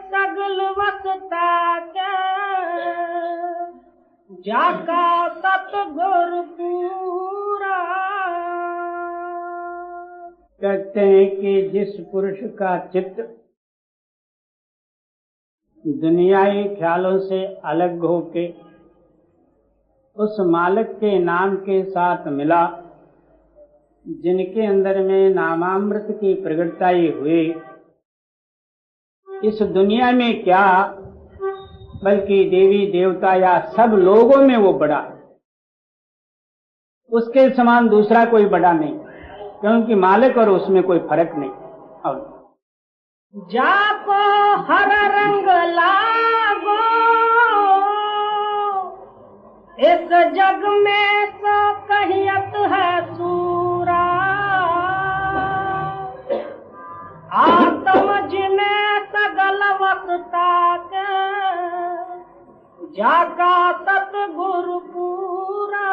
सगल वसता के, जाका सतगुर पूरा। कहते हैं कि जिस पुरुष का चित्त दुनियाई ख्यालों से अलग होके उस मालिक के नाम के साथ मिला, जिनके अंदर में नामामृत की प्रगटताई हुई। इस दुनिया में क्या बल्कि देवी देवता या सब लोगों में वो बड़ा, उसके समान दूसरा कोई बड़ा नहीं, क्योंकि मालिक और उसमें कोई फर्क नहीं। और जाको हर रंग लागो इस जग में सो कहियत है सूरा, आत्म जिन्हें सगल वक्ता के जाका सतगुरु पूरा।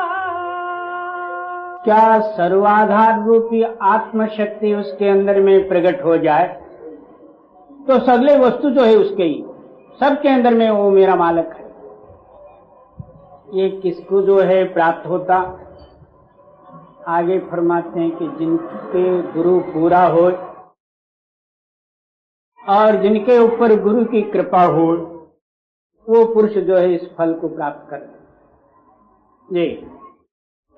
क्या सर्वाधार रूपी आत्मशक्ति उसके अंदर में प्रकट हो जाए तो सगले वस्तु जो है उसके ही, सबके अंदर में वो मेरा मालिक है। ये किसको जो है प्राप्त होता? आगे फरमाते हैं कि जिनके गुरु पूरा हो और जिनके ऊपर गुरु की कृपा हो, वो पुरुष जो है इस फल को प्राप्त कर। जी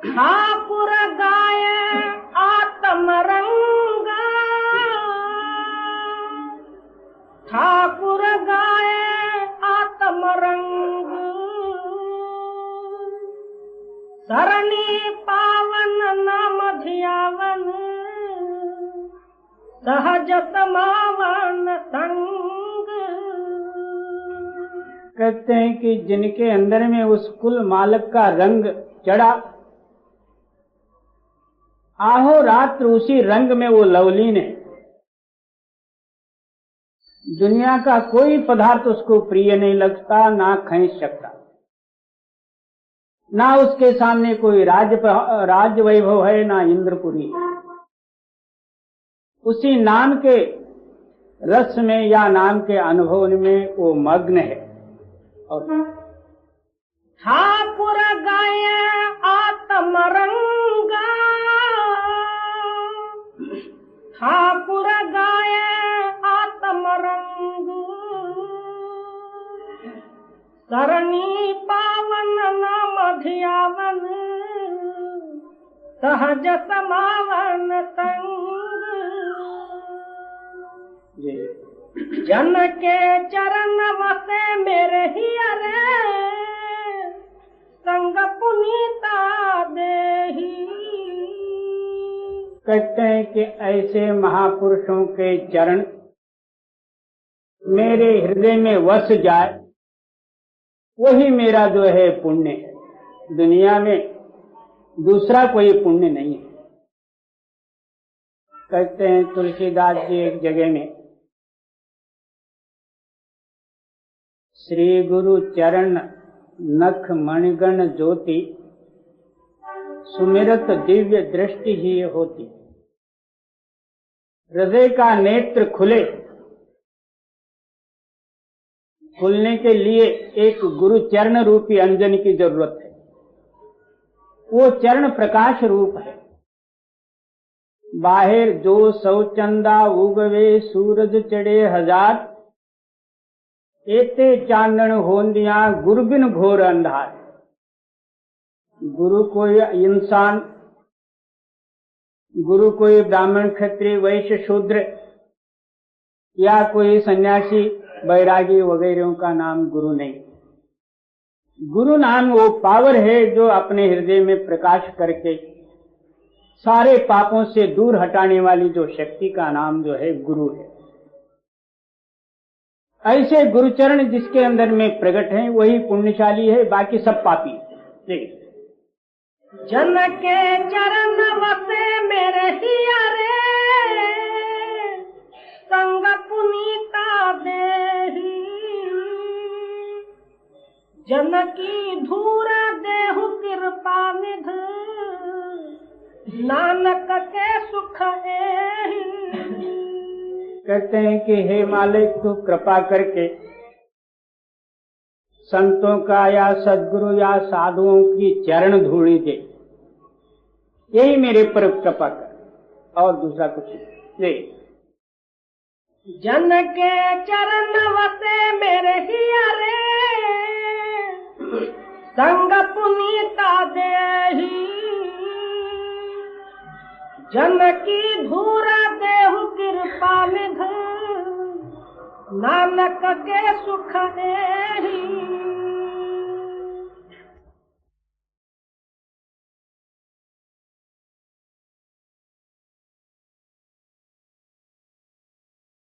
ठाकुर गाय आत्मरंगा, ठाकुर गाय आत्मरंग, सरणी पावन नाम ध्यावन, सहज समावन संग। कहते हैं कि जिनके अंदर में उस कुल मालिक का रंग चढ़ा, आहो रात्र उसी रंग में वो लवलीन है। दुनिया का कोई पदार्थ उसको प्रिय नहीं लगता, ना खींच सकता, ना उसके सामने कोई राज वैभव है, ना इंद्रपुरी। उसी नाम के रस में या नाम के अनुभव में वो मग्न है। और ठाकुर गाय आत्मरंगा, ठाकुर गाय आत्मरंग, सरणी पावन नाम ध्यावन, सहज समावन संग। जन के चरण वसे मेरे ही अरे, संग पुनीता देही। कहते हैं कि ऐसे महापुरुषों के चरण मेरे हृदय में वस जाए, वही मेरा जो है पुण्य है। दुनिया में दूसरा कोई पुण्य नहीं है। कहते हैं तुलसीदास जी एक जगह में, श्री गुरु चरण नख मणिगण ज्योति, सुमिरत दिव्य दृष्टि ही होती। हृदय का नेत्र खुलने के लिए एक गुरु चरण रूपी अंजन की जरूरत है। वो चरण प्रकाश रूप है। बाहर जो 100 चंदा उगवे सूरज चढ़े 1000, एते चांदन होंदिया गुरु बिन घोर अंधार। गुरु कोई इंसान, गुरु कोई ब्राह्मण क्षत्रिय वैश्य शूद्र या कोई सन्यासी बैरागी वगैरह का नाम गुरु नहीं। गुरु नाम वो पावर है जो अपने हृदय में प्रकाश करके सारे पापों से दूर हटाने वाली जो शक्ति का नाम जो है गुरु है। ऐसे गुरुचरण जिसके अंदर में प्रकट हैं वही पुण्यशाली है, बाकी सब पापी। देखिए, जन के चरण वसे मेरे हियरे, संग पुनीता देही। जन की धूर देहु कृपा निध, नानक के सुख एहि। कहते हैं कि हे मालिक, तू कृपा करके संतों का या सद्गुरु या साधुओं की चरण धूली दे, यही मेरे पर कृपा कर, और दूसरा कुछ नहीं। जन के चरण वसे मेरे हियरे, संग पुनीता देही जन की धूरा देहु कृपा निध नानक के सुख देही।